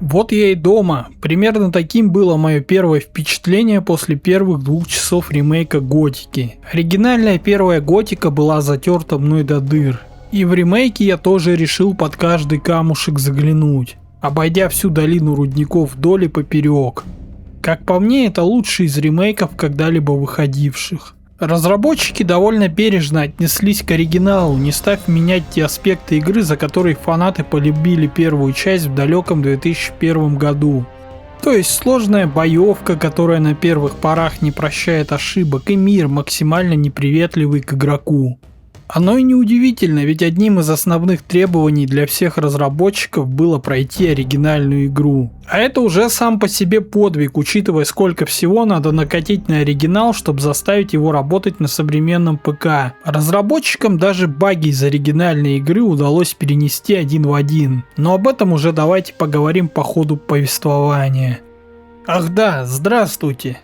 Вот я и дома. Примерно таким было мое первое впечатление после первых 2 часов ремейка Готики. Оригинальная первая Готика была затерта мной до дыр. И в ремейке я тоже решил под каждый камушек заглянуть, обойдя всю долину рудников вдоль и поперек. Как по мне, это лучший из ремейков, когда-либо выходивших. Разработчики довольно бережно отнеслись к оригиналу, не став менять те аспекты игры, за которые фанаты полюбили первую часть в далеком 2001 году. То есть сложная боевка, которая на первых порах не прощает ошибок, и мир максимально неприветливый к игроку. Оно и неудивительно, ведь одним из основных требований для всех разработчиков было пройти оригинальную игру. А это уже сам по себе подвиг, учитывая, сколько всего надо накатить на оригинал, чтобы заставить его работать на современном ПК. Разработчикам даже баги из оригинальной игры удалось перенести один в один. Но об этом уже давайте поговорим по ходу повествования. Ах да, здравствуйте.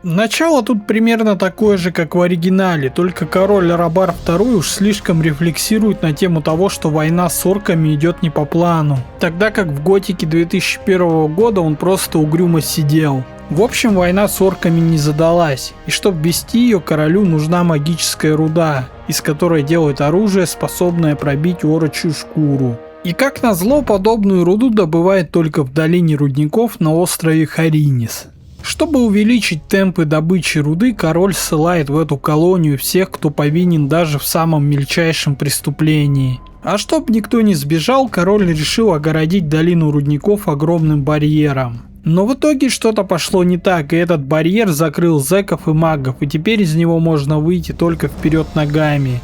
Начало тут примерно такое же, как в оригинале, только король Рабар II уж слишком рефлексирует на тему того, что война с орками идет не по плану, тогда как в Готике 2001 года он просто угрюмо сидел. В общем, война с орками не задалась, и чтобы вести ее, королю нужна магическая руда, из которой делают оружие, способное пробить орочью шкуру. И как назло, подобную руду добывает только в долине рудников на острове Харинис. Чтобы увеличить темпы добычи руды, король ссылает в эту колонию всех, кто повинен даже в самом мельчайшем преступлении. А чтобы никто не сбежал, король решил огородить долину рудников огромным барьером. Но в итоге что-то пошло не так, и этот барьер закрыл зэков и магов, и теперь из него можно выйти только вперед ногами.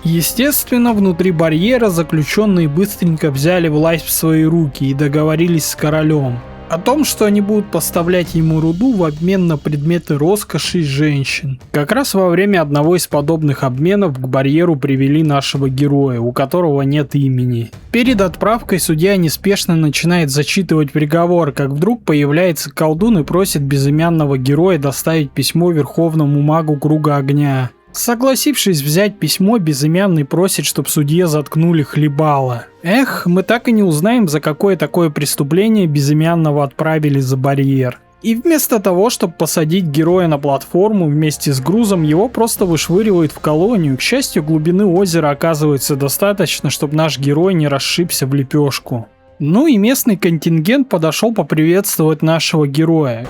Естественно, внутри барьера заключенные быстренько взяли власть в свои руки и договорились с королем о том, что они будут поставлять ему руду в обмен на предметы роскоши и женщин. Как раз во время одного из подобных обменов к барьеру привели нашего героя, у которого нет имени. Перед отправкой судья неспешно начинает зачитывать приговор, как вдруг появляется колдун и просит безымянного героя доставить письмо верховному магу Круга Огня. Согласившись взять письмо, безымянный просит, чтобы судье заткнули хлебало. Эх, мы так и не узнаем, за какое такое преступление безымянного отправили за барьер. И вместо того, чтобы посадить героя на платформу вместе с грузом, его просто вышвыривают в колонию. К счастью, глубины озера оказывается достаточно, чтобы наш герой не расшибся в лепешку. Ну и местный контингент подошел поприветствовать нашего героя.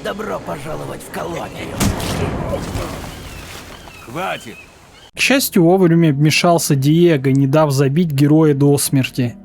Добро пожаловать в колонию. Хватит! К счастью, вовремя вмешался Диего, не дав забить героя до смерти.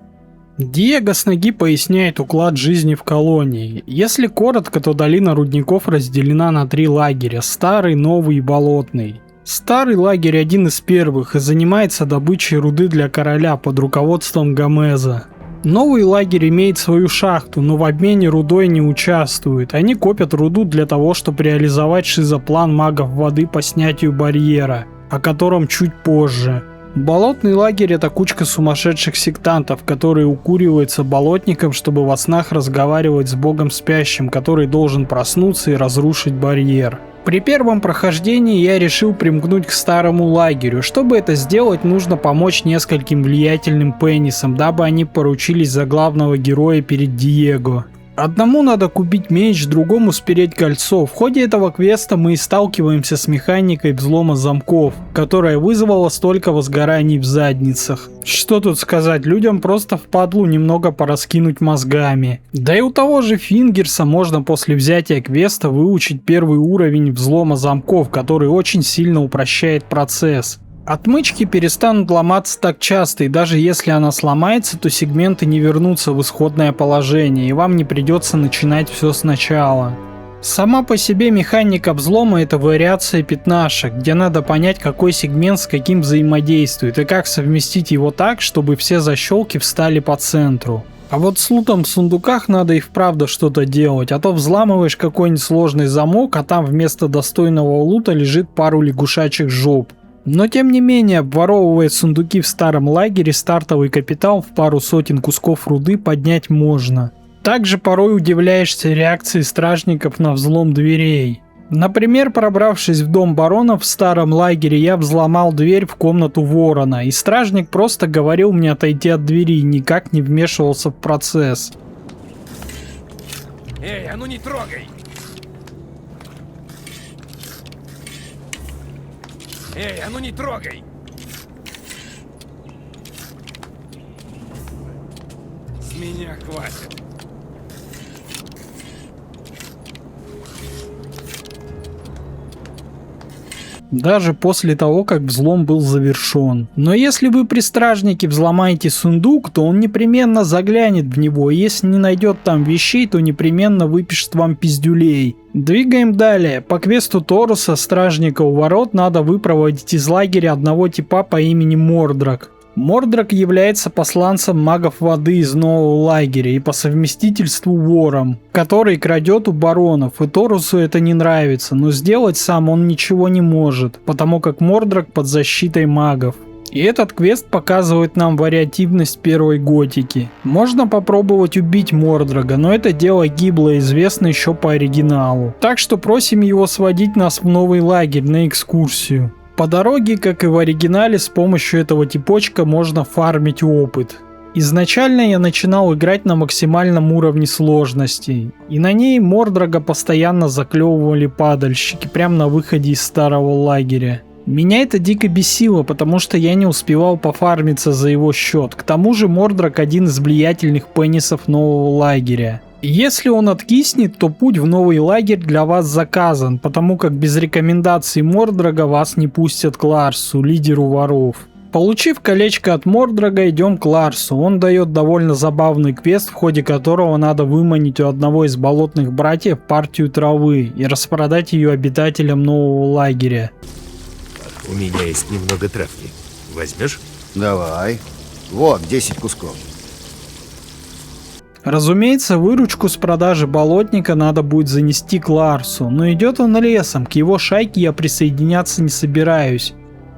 Диего с ноги поясняет уклад жизни в колонии. Если коротко, то долина рудников разделена на 3 лагеря: старый, новый и болотный. Старый лагерь один из первых и занимается добычей руды для короля под руководством Гомеза. Новый лагерь имеет свою шахту, но в обмене рудой не участвует. Они копят руду для того, чтобы реализовать шизоплан магов воды по снятию барьера, о котором чуть позже. Болотный лагерь — это кучка сумасшедших сектантов, которые укуриваются болотником, чтобы во снах разговаривать с богом спящим, который должен проснуться и разрушить барьер. При первом прохождении я решил примкнуть к старому лагерю. Чтобы это сделать, нужно помочь нескольким влиятельным пеннисам, дабы они поручились за главного героя перед Диего. Одному надо купить меч, другому спереть кольцо. В ходе этого квеста мы и сталкиваемся с механикой взлома замков, которая вызвала столько возгораний в задницах. Что тут сказать, людям просто впадлу немного пораскинуть мозгами. Да и у того же Фингерса можно после взятия квеста выучить первый уровень взлома замков, который очень сильно упрощает процесс. Отмычки перестанут ломаться так часто, и даже если она сломается, то сегменты не вернутся в исходное положение, и вам не придется начинать все сначала. Сама по себе механика взлома — это вариация пятнашек, где надо понять, какой сегмент с каким взаимодействует, и как совместить его так, чтобы все защелки встали по центру. А вот с лутом в сундуках надо и вправду что-то делать, а то взламываешь какой-нибудь сложный замок, а там вместо достойного лута лежит пару лягушачьих жоп. Но тем не менее, обворовывая сундуки в старом лагере, стартовый капитал в пару сотен кусков руды поднять можно. Также порой удивляешься реакции стражников на взлом дверей. Например, пробравшись в дом баронов в старом лагере, я взломал дверь в комнату ворона, и стражник просто говорил мне отойти от двери и никак не вмешивался в процесс. Эй, а ну не трогай! Эй, а ну не трогай! С меня хватит. Даже после того, как взлом был завершен. Но если вы при стражнике взломаете сундук, то он непременно заглянет в него, и если не найдет там вещей, то непременно выпишет вам пиздюлей. Двигаем далее. По квесту Торуса, стражника у ворот, надо выпроводить из лагеря одного типа по имени Мордрак. Мордрак является посланцем магов воды из нового лагеря и по совместительству вором, который крадет у баронов, и Торусу это не нравится, но сделать сам он ничего не может, потому как Мордрак под защитой магов. И этот квест показывает нам вариативность первой готики. Можно попробовать убить Мордрага, но это дело гиблое, известно еще по оригиналу. Так что просим его сводить нас в новый лагерь на экскурсию. По дороге, как и в оригинале, с помощью этого типочка можно фармить опыт. Изначально я начинал играть на максимальном уровне сложности, и на ней Мордрага постоянно заклевывали падальщики прямо на выходе из старого лагеря. Меня это дико бесило, потому что я не успевал пофармиться за его счет. К тому же Мордраг один из влиятельных пенисов нового лагеря. Если он откиснет, то путь в новый лагерь для вас заказан, потому как без рекомендаций Мордрага вас не пустят к Ларсу, лидеру воров. Получив колечко от Мордрага, идем к Ларсу. Он дает довольно забавный квест, в ходе которого надо выманить у одного из болотных братьев партию травы и распродать ее обитателям нового лагеря. У меня есть немного травки. Возьмешь? Давай. Вот, 10 кусков. Разумеется, выручку с продажи болотника надо будет занести к Ларсу, но идет он лесом, к его шайке я присоединяться не собираюсь.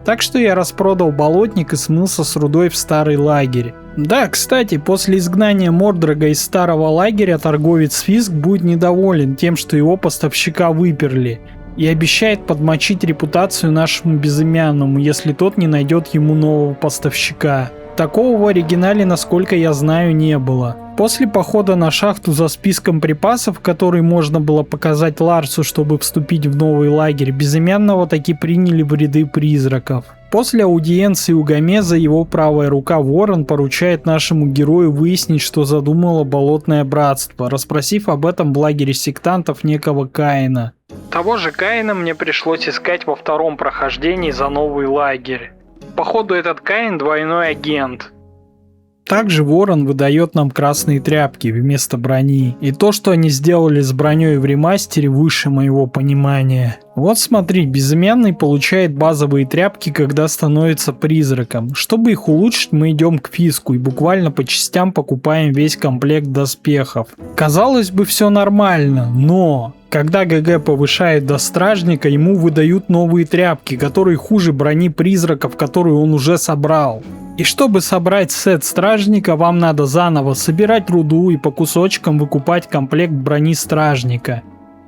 Так что я распродал болотник и смылся с рудой в старый лагерь. Да, кстати, после изгнания Мордрага из старого лагеря торговец Фиск будет недоволен тем, что его поставщика выперли, и обещает подмочить репутацию нашему безымянному, если тот не найдет ему нового поставщика. Такого в оригинале, насколько я знаю, не было. После похода на шахту за списком припасов, который можно было показать Ларсу, чтобы вступить в новый лагерь, безымянного таки приняли в ряды призраков. После аудиенции у Гомеза его правая рука Ворон поручает нашему герою выяснить, что задумало Болотное Братство, расспросив об этом в лагере сектантов некого Каина. Того же Каина мне пришлось искать во втором прохождении за новый лагерь. Походу этот Каин двойной агент. Также Ворон выдает нам красные тряпки вместо брони. И то, что они сделали с броней в ремастере, выше моего понимания. Вот смотри, безымянный получает базовые тряпки, когда становится призраком. Чтобы их улучшить, мы идем к Фиску и буквально по частям покупаем весь комплект доспехов. Казалось бы, все нормально, но... Когда ГГ повышает до стражника, ему выдают новые тряпки, которые хуже брони призраков, которую он уже собрал. И чтобы собрать сет стражника, вам надо заново собирать руду и по кусочкам выкупать комплект брони стражника,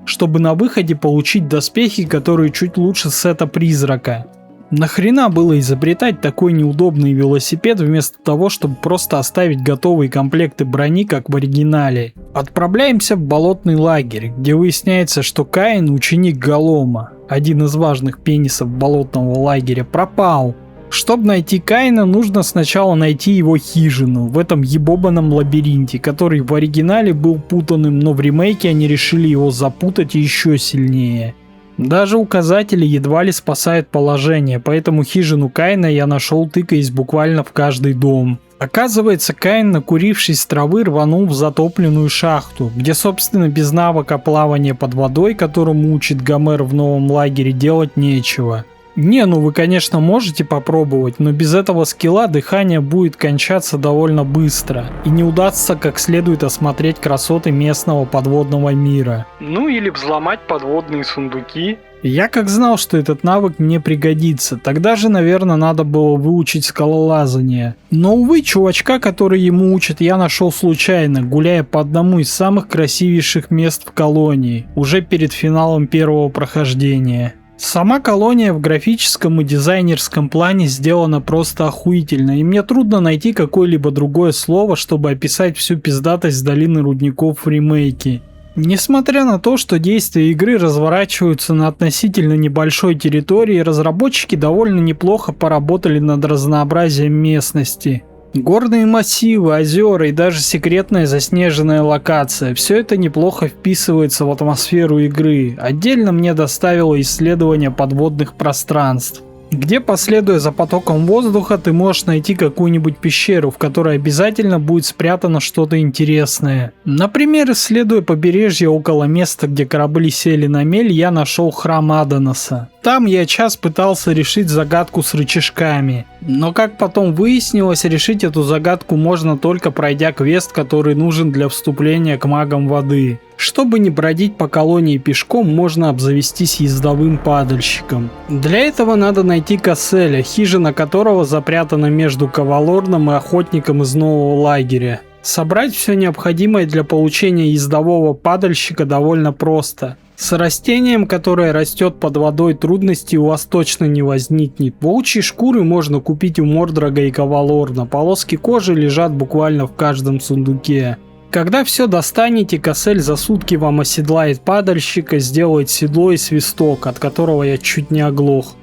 чтобы на выходе получить доспехи, которые чуть лучше сета призрака. Нахрена было изобретать такой неудобный велосипед вместо того, чтобы просто оставить готовые комплекты брони, как в оригинале? Отправляемся в болотный лагерь, где выясняется, что Каин, ученик Голома, один из важных пенисов болотного лагеря, пропал. Чтобы найти Каина, нужно сначала найти его хижину в этом ебобаном лабиринте, который в оригинале был путанным, но в ремейке они решили его запутать еще сильнее. Даже указатели едва ли спасают положение, поэтому хижину Каина я нашел, тыкаясь буквально в каждый дом. Оказывается, Каин, накурившись с травы, рванул в затопленную шахту, где, собственно, без навыка плавания под водой, которому учит Гомер в новом лагере, делать нечего. Не, ну вы, конечно, можете попробовать, но без этого скилла дыхание будет кончаться довольно быстро, и не удастся как следует осмотреть красоты местного подводного мира. Ну или взломать подводные сундуки. Я как знал, что этот навык мне пригодится, тогда же, наверное, надо было выучить скалолазание. Но, увы, чувачка, который ему учат, я нашел случайно, гуляя по одному из самых красивейших мест в колонии, уже перед финалом первого прохождения. Сама колония в графическом и дизайнерском плане сделана просто охуительно, и мне трудно найти какое-либо другое слово, чтобы описать всю пиздатость долины рудников в ремейке. Несмотря на то, что действия игры разворачиваются на относительно небольшой территории, разработчики довольно неплохо поработали над разнообразием местности. Горные массивы, озера и даже секретная заснеженная локация – все это неплохо вписывается в атмосферу игры. Отдельно мне доставило исследование подводных пространств, где, последуя за потоком воздуха, ты можешь найти какую-нибудь пещеру, в которой обязательно будет спрятано что-то интересное. Например, исследуя побережье около места, где корабли сели на мель, я нашел храм Адоноса. Там я час пытался решить загадку с рычажками. Но как потом выяснилось, решить эту загадку можно только пройдя квест, который нужен для вступления к магам воды. Чтобы не бродить по колонии пешком, можно обзавестись ездовым падальщиком. Для этого надо найти Касселя, хижина которого запрятана между Кавалорном и охотником из нового лагеря. Собрать все необходимое для получения ездового падальщика довольно просто. С растением, которое растет под водой, трудностей у вас точно не возникнет. Волчьи шкуры можно купить у Мордрага и Кавалорна, полоски кожи лежат буквально в каждом сундуке. Когда все достанете, Кассель за сутки вам оседлает падальщика, сделает седло и свисток, от которого я чуть не оглох.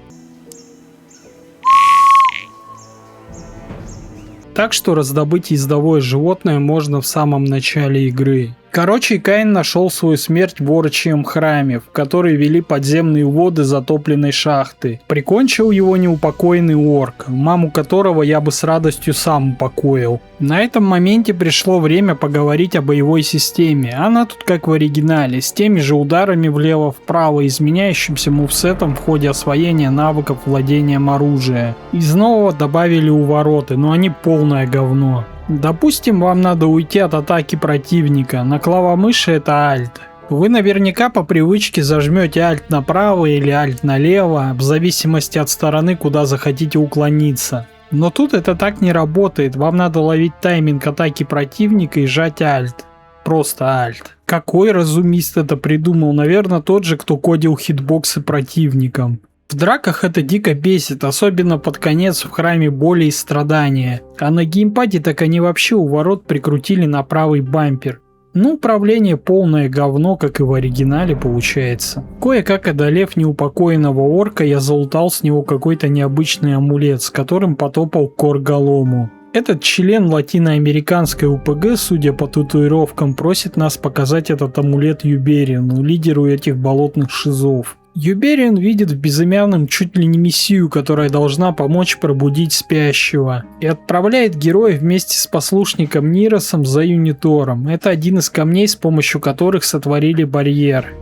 Так что раздобыть ездовое животное можно в самом начале игры. Короче, Каин нашел свою смерть в Орочьем храме, в который вели подземные воды затопленной шахты. Прикончил его неупокоенный орк, маму которого я бы с радостью сам упокоил. На этом моменте пришло время поговорить о боевой системе. Она тут как в оригинале, с теми же ударами влево-вправо, изменяющимся мувсетом в ходе освоения навыков владением оружия. Из нового добавили увороты, но они полное говно. Допустим, вам надо уйти от атаки противника, на клавомыши это Альт. Вы наверняка по привычке зажмете Альт направо или Альт налево, в зависимости от стороны, куда захотите уклониться. Но тут это так не работает, вам надо ловить тайминг атаки противника и жать Альт. Просто Альт. Какой разумист это придумал? Наверное, тот же, кто кодил хитбоксы противникам. В драках это дико бесит, особенно под конец в храме боли и страдания. А на геймпаде так они вообще у ворот прикрутили на правый бампер. Ну, управление полное говно, как и в оригинале получается. Кое-как одолев неупокоенного орка, я залутал с него какой-то необычный амулет, с которым потопал к Корголому. Этот член латиноамериканской УПГ, судя по татуировкам, просит нас показать этот амулет Юберину, лидеру этих болотных шизов. Юбериан видит в безымянном чуть ли не мессию, которая должна помочь пробудить спящего, и отправляет героя вместе с послушником Ниросом за Юнитором. Это один из камней, с помощью которых сотворили барьер.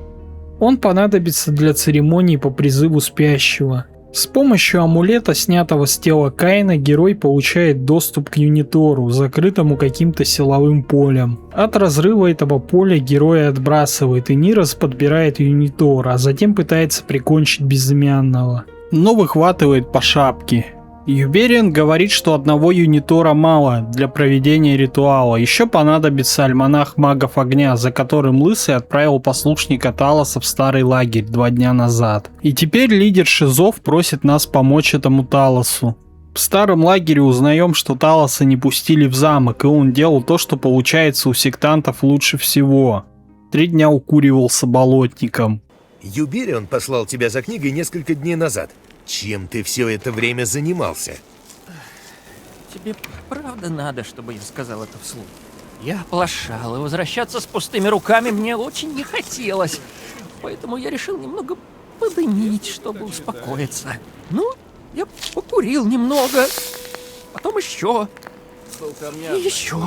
Он понадобится для церемонии по призыву спящего. С помощью амулета, снятого с тела Каина, герой получает доступ к Юнитору, закрытому каким-то силовым полем. От разрыва этого поля героя отбрасывает, и Нирос подбирает Юнитор, а затем пытается прикончить безымянного. Но выхватывает по шапке. Юбериан говорит, что одного Юнитора мало для проведения ритуала, еще понадобится альманах магов огня, за которым Лысый отправил послушника Талоса в старый лагерь 2 дня назад. И теперь лидер шизов просит нас помочь этому Талосу. В старом лагере узнаем, что Талоса не пустили в замок, и он делал то, что получается у сектантов лучше всего. 3 дня укуривался болотником. Юберион послал тебя за книгой несколько дней назад. Чем ты все это время занимался? Тебе правда надо, чтобы я сказал это вслух? Я оплошал, и возвращаться с пустыми руками мне очень не хотелось. Поэтому я решил немного подымить, чтобы успокоиться. Ну, я покурил немного, потом еще. И еще.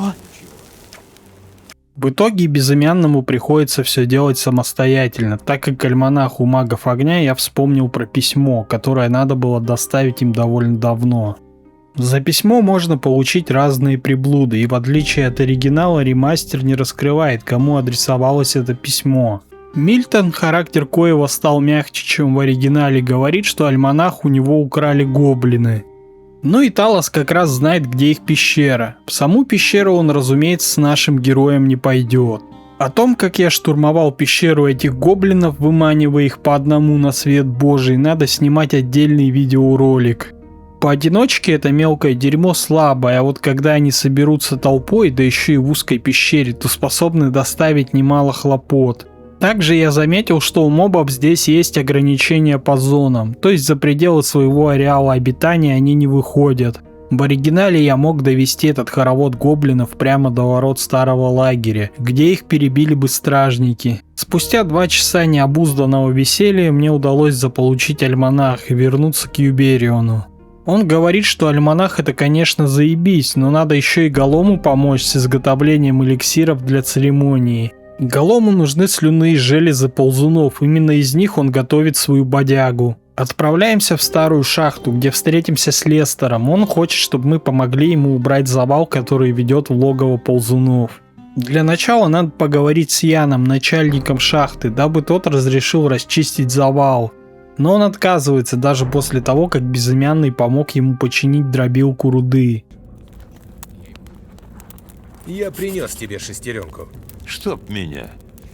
В итоге безымянному приходится все делать самостоятельно, так как альманах у магов огня я вспомнил про письмо, которое надо было доставить им довольно давно. За письмо можно получить разные приблуды, и в отличие от оригинала ремастер не раскрывает, кому адресовалось это письмо. Мильтон, характер коего стал мягче, чем в оригинале, говорит, что альманах у него украли гоблины. Ну и Талос как раз знает, где их пещера. В саму пещеру он, разумеется, с нашим героем не пойдет. О том, как я штурмовал пещеру этих гоблинов, выманивая их по одному на свет божий, надо снимать отдельный видеоролик. Поодиночке это мелкое дерьмо слабое, а вот когда они соберутся толпой, да еще и в узкой пещере, то способны доставить немало хлопот. Также я заметил, что у мобов здесь есть ограничения по зонам, то есть за пределы своего ареала обитания они не выходят. В оригинале я мог довести этот хоровод гоблинов прямо до ворот старого лагеря, где их перебили бы стражники. Спустя 2 часа необузданного веселья мне удалось заполучить альманах и вернуться к Юбериону. Он говорит, что альманах это, конечно, заебись, но надо еще и Голому помочь с изготовлением эликсиров для церемонии. Голому нужны слюнные железы ползунов, именно из них он готовит свою бодягу. Отправляемся в старую шахту, где встретимся с Лестером. Он хочет, чтобы мы помогли ему убрать завал, который ведет в логово ползунов. Для начала надо поговорить с Яном, начальником шахты, дабы тот разрешил расчистить завал. Но он отказывается даже после того, как безымянный помог ему починить дробилку руды. Я принес тебе шестеренку. Чтоб меня.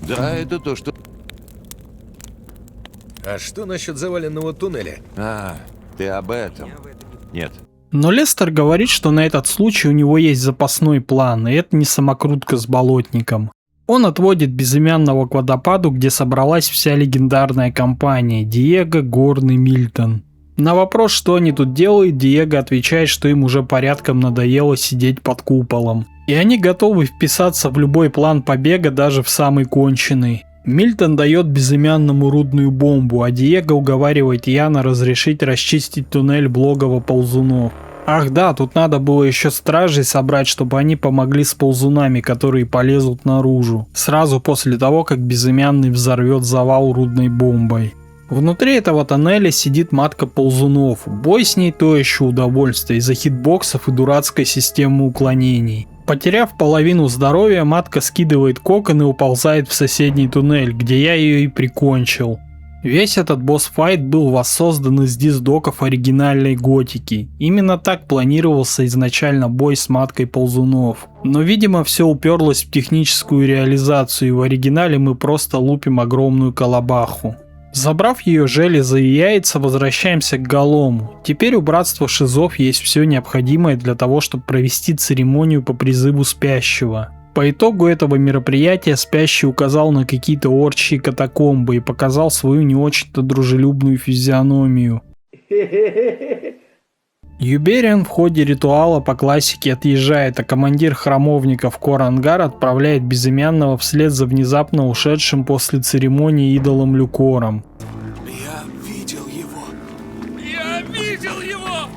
Да, это то, что... А что насчет заваленного туннеля? А, ты об этом. Нет. Но Лестер говорит, что на этот случай у него есть запасной план, и это не самокрутка с болотником. Он отводит безымянного к водопаду, где собралась вся легендарная компания – Диего, Горн и Мильтон. На вопрос, что они тут делают, Диего отвечает, что им уже порядком надоело сидеть под куполом. И они готовы вписаться в любой план побега, даже в самый конченый. Мильтон дает безымянному рудную бомбу, а Диего уговаривает Яна разрешить расчистить туннель в логово ползунов. Ах да, тут надо было еще стражей собрать, чтобы они помогли с ползунами, которые полезут наружу, сразу после того, как безымянный взорвет завал рудной бомбой. Внутри этого тоннеля сидит матка ползунов, бой с ней то еще удовольствие из-за хитбоксов и дурацкой системы уклонений. Потеряв половину здоровья, матка скидывает кокон и уползает в соседний туннель, где я ее и прикончил. Весь этот босс-файт был воссоздан из диздоков оригинальной готики. Именно так планировался изначально бой с маткой ползунов. Но видимо все уперлось в техническую реализацию, и в оригинале мы просто лупим огромную колобаху. Забрав ее железо и яйца, возвращаемся к Голому. Теперь у братства Шизов есть все необходимое для того, чтобы провести церемонию по призыву спящего. По итогу этого мероприятия спящий указал на какие-то орчьи катакомбы и показал свою не очень-то дружелюбную физиономию. Юберион в ходе ритуала по классике отъезжает, а командир храмовников Корангар отправляет безымянного вслед за внезапно ушедшим после церемонии идолом Люкором. Я видел его! Я видел его!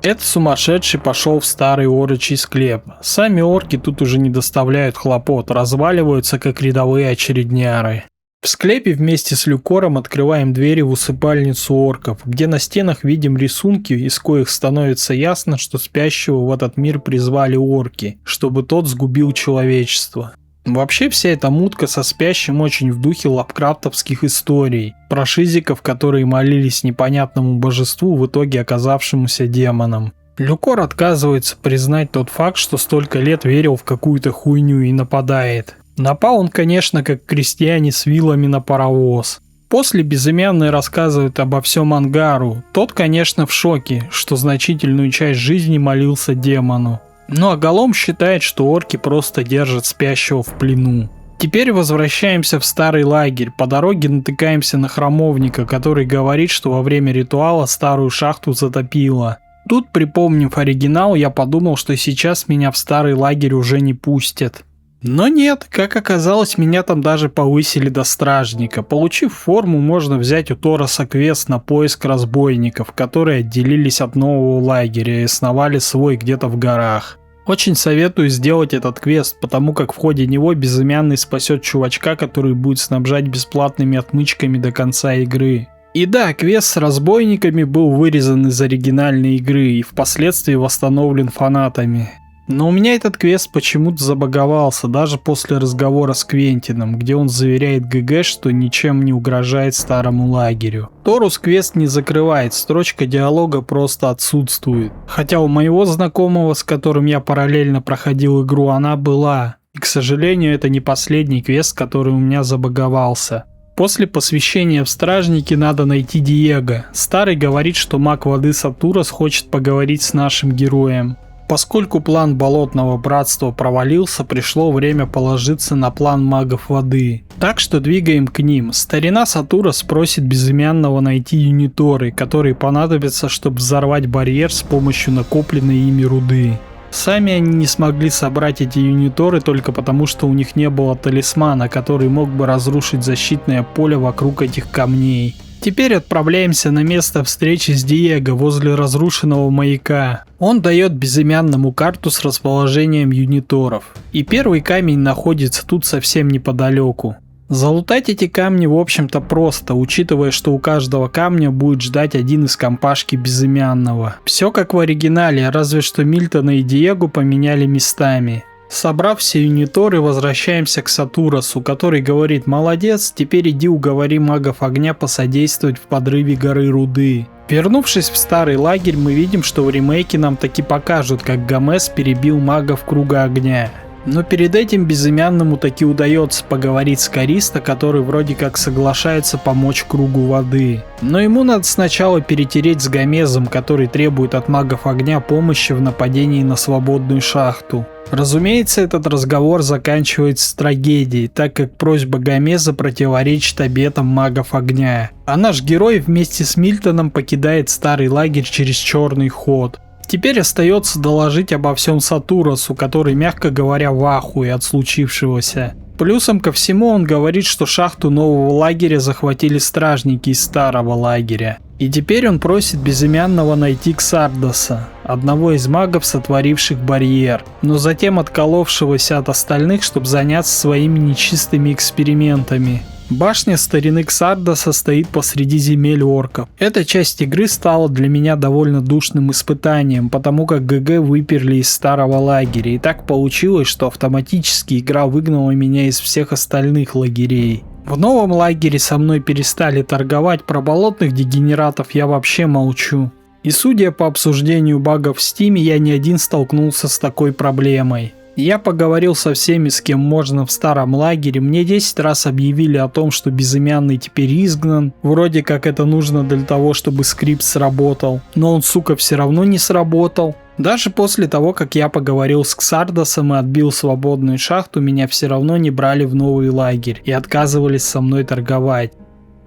Этот сумасшедший пошел в старый орочий склеп. Сами орки тут уже не доставляют хлопот, разваливаются как рядовые очередняры. В склепе вместе с Люкором открываем двери в усыпальницу орков, где на стенах видим рисунки, из коих становится ясно, что спящего в этот мир призвали орки, чтобы тот сгубил человечество. Вообще вся эта мутка со спящим очень в духе лавкрафтовских историй, про шизиков, которые молились непонятному божеству, в итоге оказавшемуся демоном. Люкор отказывается признать тот факт, что столько лет верил в какую-то хуйню и нападает. Напал он, конечно, как крестьяне с вилами на паровоз. После безымянный рассказывает обо всем Ангару. Тот, конечно, в шоке, что значительную часть жизни молился демону. Ну а Голом считает, что орки просто держат спящего в плену. Теперь возвращаемся в старый лагерь. По дороге натыкаемся на храмовника, который говорит, что во время ритуала старую шахту затопило. Тут, припомнив оригинал, я подумал, что сейчас меня в старый лагерь уже не пустят. Но нет, как оказалось, меня там даже повысили до стражника. Получив форму, можно взять у Тороса квест на поиск разбойников, которые отделились от нового лагеря и основали свой где-то в горах. Очень советую сделать этот квест, потому как в ходе него безымянный спасет чувачка, который будет снабжать бесплатными отмычками до конца игры. И да, квест с разбойниками был вырезан из оригинальной игры и впоследствии восстановлен фанатами. Но у меня этот квест почему-то забаговался, даже после разговора с Квентином, где он заверяет ГГ, что ничем не угрожает старому лагерю. Торус квест не закрывает, строчка диалога просто отсутствует. Хотя у моего знакомого, с которым я параллельно проходил игру, она была. И, к сожалению, это не последний квест, который у меня забаговался. После посвящения в стражники надо найти Диего. Старый говорит, что маг воды Сатурос хочет поговорить с нашим героем. Поскольку план Болотного Братства провалился, пришло время положиться на план магов воды. Так что двигаем к ним. Старина Сатурос просит безымянного найти юниторы, которые понадобятся, чтобы взорвать барьер с помощью накопленной ими руды. Сами они не смогли собрать эти юниторы только потому, что у них не было талисмана, который мог бы разрушить защитное поле вокруг этих камней. Теперь отправляемся на место встречи с Диего возле разрушенного маяка. Он дает безымянному карту с расположением юниторов. И первый камень находится тут совсем неподалеку. Залутать эти камни в общем-то просто, учитывая, что у каждого камня будет ждать один из компашки безымянного. Все как в оригинале, разве что Мильтона и Диего поменяли местами. Собрав все юниторы, возвращаемся к Сатуросу, который говорит: молодец, теперь иди уговори магов огня посодействовать в подрыве горы руды. Вернувшись в старый лагерь, мы видим, что в ремейке нам таки покажут, как Гомес перебил магов круга огня. Но перед этим безымянному таки удается поговорить с Каристо, который вроде как соглашается помочь кругу воды. Но ему надо сначала перетереть с Гомезом, который требует от магов огня помощи в нападении на свободную шахту. Разумеется, этот разговор заканчивается трагедией, так как просьба Гомеза противоречит обетам магов огня. А наш герой вместе с Мильтоном покидает старый лагерь через черный ход. Теперь остается доложить обо всем Сатуросу, который, мягко говоря, в ахуе от случившегося. Плюсом ко всему он говорит, что шахту нового лагеря захватили стражники из старого лагеря. И теперь он просит безымянного найти Ксардоса, одного из магов, сотворивших барьер, но затем отколовшегося от остальных, чтобы заняться своими нечистыми экспериментами. Башня старины Ксардоса стоит посреди земель орков. Эта часть игры стала для меня довольно душным испытанием, потому как ГГ выперли из старого лагеря, и так получилось, что автоматически игра выгнала меня из всех остальных лагерей. В новом лагере со мной перестали торговать, про болотных дегенератов я вообще молчу. И судя по обсуждению багов в Стиме, я не один столкнулся с такой проблемой. Я поговорил со всеми, с кем можно в старом лагере, мне 10 раз объявили о том, что безымянный теперь изгнан, вроде как это нужно для того, чтобы скрипт сработал, но он, сука, все равно не сработал. Даже после того, как я поговорил с Ксардосом и отбил свободную шахту, меня все равно не брали в новый лагерь и отказывались со мной торговать.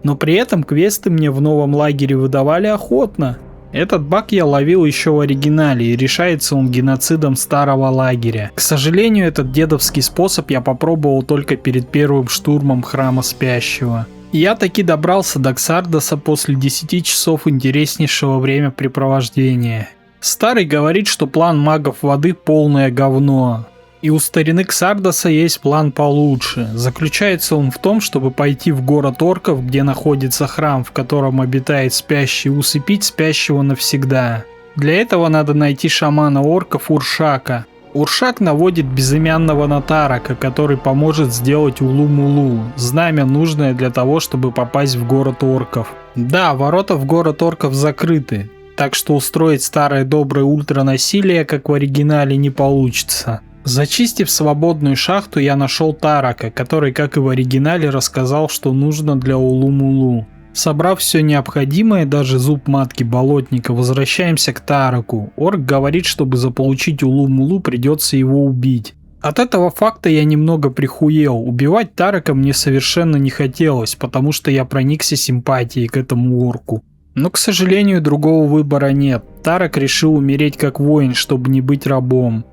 Но при этом квесты мне в новом лагере выдавали охотно. Этот баг я ловил еще в оригинале, и решается он геноцидом старого лагеря. К сожалению, этот дедовский способ я попробовал только перед первым штурмом Храма Спящего. Я таки добрался до Ксардоса после 10 часов интереснейшего времяпрепровождения. Старый говорит, что план магов воды полное говно. И у старины Ксардоса есть план получше. Заключается он в том, чтобы пойти в город орков, где находится храм, в котором обитает спящий, и усыпить спящего навсегда. Для этого надо найти шамана орков Уршака. Уршак наводит безымянного на Тарака, который поможет сделать Улу-Мулу, знамя, нужное для того, чтобы попасть в город орков. Да, ворота в город орков закрыты, так что устроить старое доброе ультранасилие, как в оригинале, не получится. Зачистив свободную шахту, я нашел Тарака, который, как и в оригинале, рассказал, что нужно для Улу-Мулу. Собрав все необходимое, даже зуб матки болотника, возвращаемся к Тараку. Орк говорит, чтобы заполучить Улу-Мулу, придется его убить. От этого факта я немного прихуел. Убивать Тарака мне совершенно не хотелось, потому что я проникся симпатией к этому орку. Но, к сожалению, другого выбора нет. Тарак решил умереть как воин, чтобы не быть рабом.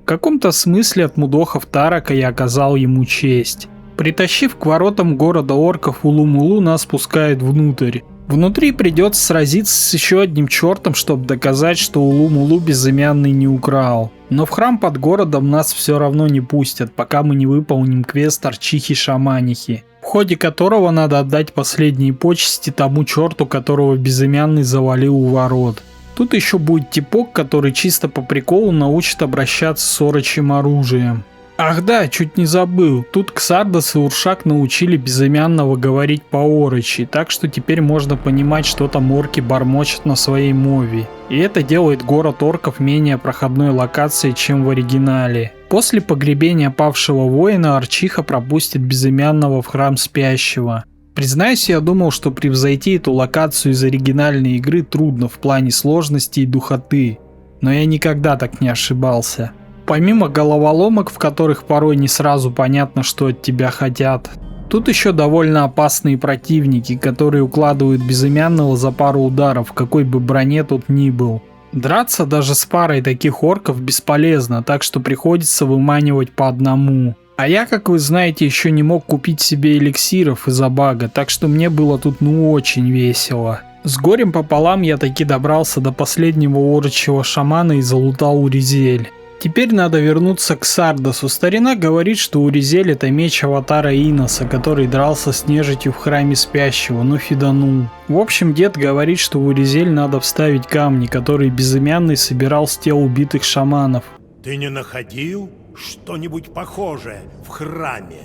В каком-то смысле от мудохов Тарака я оказал ему честь. Притащив к воротам города орков Улу-Мулу, нас пускают внутрь. Внутри придется сразиться с еще одним чертом, чтобы доказать, что Улум-Улу безымянный не украл. Но в храм под городом нас все равно не пустят, пока мы не выполним квест Арчихи-Шаманихи, в ходе которого надо отдать последние почести тому черту, которого безымянный завалил у ворот. Тут еще будет типок, который чисто по приколу научит обращаться с орочьим оружием. Ах да, чуть не забыл, тут Ксардос и Уршак научили безымянного говорить по-орочи, так что теперь можно понимать, что там орки бормочут на своей мове. И это делает город орков менее проходной локацией, чем в оригинале. После погребения павшего воина Арчиха пропустит безымянного в храм спящего. Признаюсь, я думал, что превзойти эту локацию из оригинальной игры трудно в плане сложности и духоты, но я никогда так не ошибался. Помимо головоломок, в которых порой не сразу понятно, что от тебя хотят, тут еще довольно опасные противники, которые укладывают безымянного за пару ударов, в какой бы броне тут ни был. Драться даже с парой таких орков бесполезно, так что приходится выманивать по одному. А я, как вы знаете, еще не мог купить себе эликсиров из-за бага, так что мне было тут ну очень весело. С горем пополам я таки добрался до последнего орочьего шамана и залутал Уризель. Теперь надо вернуться к Сардосу. Старина говорит, что Уризель — это меч аватара Иноса, который дрался с нежитью в храме спящего, но фиданул. В общем, дед говорит, что в Уризель надо вставить камни, которые безымянный собирал с тел убитых шаманов. Ты не находил что-нибудь похожее в храме?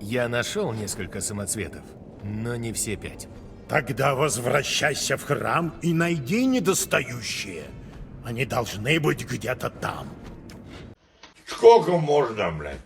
Я нашел несколько самоцветов, но не все 5. Тогда возвращайся в храм и найди недостающие. Они должны быть где-то там. Сколько можно, блядь?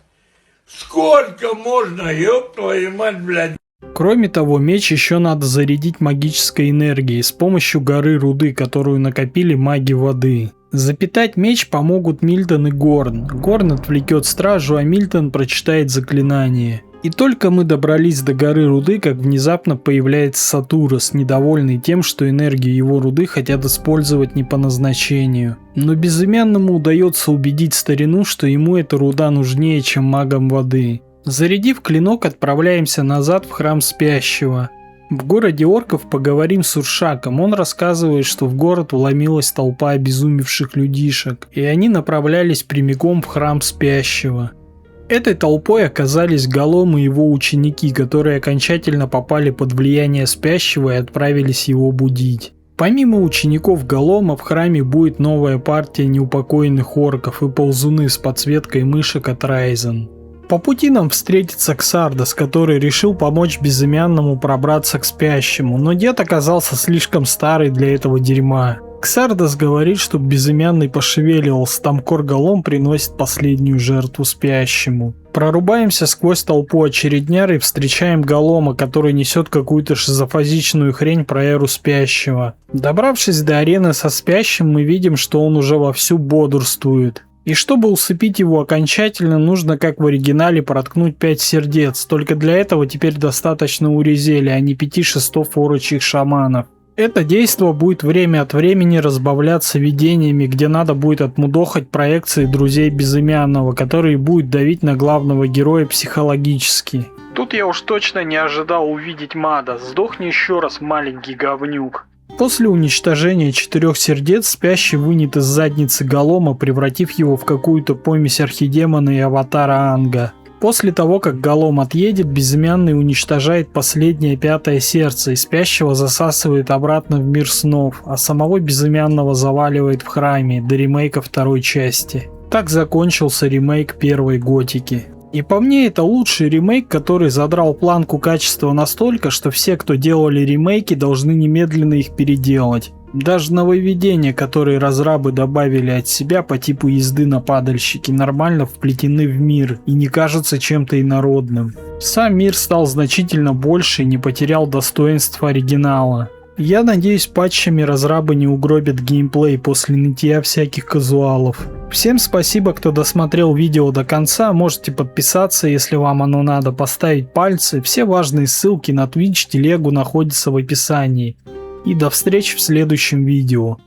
Сколько можно, ёб твою мать, блядь? Кроме того, меч еще надо зарядить магической энергией с помощью горы руды, которую накопили маги воды. Запитать меч помогут Мильтон и Горн. Горн отвлекет стражу, а Мильтон прочитает заклинание. И только мы добрались до горы руды, как внезапно появляется Сатурос, недовольный тем, что энергию его руды хотят использовать не по назначению. Но безымянному удается убедить старину, что ему эта руда нужнее, чем магам воды. Зарядив клинок, отправляемся назад в храм спящего. В городе орков поговорим с Уршаком. Он рассказывает, что в город вломилась толпа обезумевших людишек, и они направлялись прямиком в храм спящего. Этой толпой оказались Голом и его ученики, которые окончательно попали под влияние спящего и отправились его будить. Помимо учеников Голома в храме будет новая партия неупокоенных орков и ползуны с подсветкой мышек от Райзен. По пути нам встретится Ксардос, который решил помочь безымянному пробраться к спящему, но дед оказался слишком старый для этого дерьма. Ксардос говорит, чтобы безымянный пошевеливался, там Кор-Голом приносит последнюю жертву спящему. Прорубаемся сквозь толпу очередняр и встречаем Голома, который несет какую-то шизофазичную хрень про эру спящего. Добравшись до арены со спящим, мы видим, что он уже вовсю бодрствует. И чтобы усыпить его окончательно, нужно, как в оригинале, проткнуть 5 сердец, только для этого теперь достаточно Уризели, а не 5 шестов орочьих шаманов. Это действо будет время от времени разбавляться видениями, где надо будет отмудохать проекции друзей безымянного, которые будут давить на главного героя психологически. Тут я уж точно не ожидал увидеть Мада. Сдохни еще раз, маленький говнюк. После уничтожения 4 сердец спящий вынет из задницы Голома, превратив его в какую-то помесь архидемона и аватара Анга. После того, как Голом отъедет, безымянный уничтожает последнее 5-е сердце и спящего засасывает обратно в мир снов, а самого безымянного заваливает в храме до ремейка 2-й части. Так закончился ремейк 1-й Готики. И по мне, это лучший ремейк, который задрал планку качества настолько, что все, кто делали ремейки, должны немедленно их переделать. Даже нововведения, которые разрабы добавили от себя по типу езды на падальщике, нормально вплетены в мир и не кажутся чем-то инородным. Сам мир стал значительно больше и не потерял достоинства оригинала. Я надеюсь, патчами разрабы не угробят геймплей после нытья всяких казуалов. Всем спасибо, кто досмотрел видео до конца. Можете подписаться, если вам оно надо, поставить пальцы. Все важные ссылки на Twitch, телегу находятся в описании. И до встречи в следующем видео.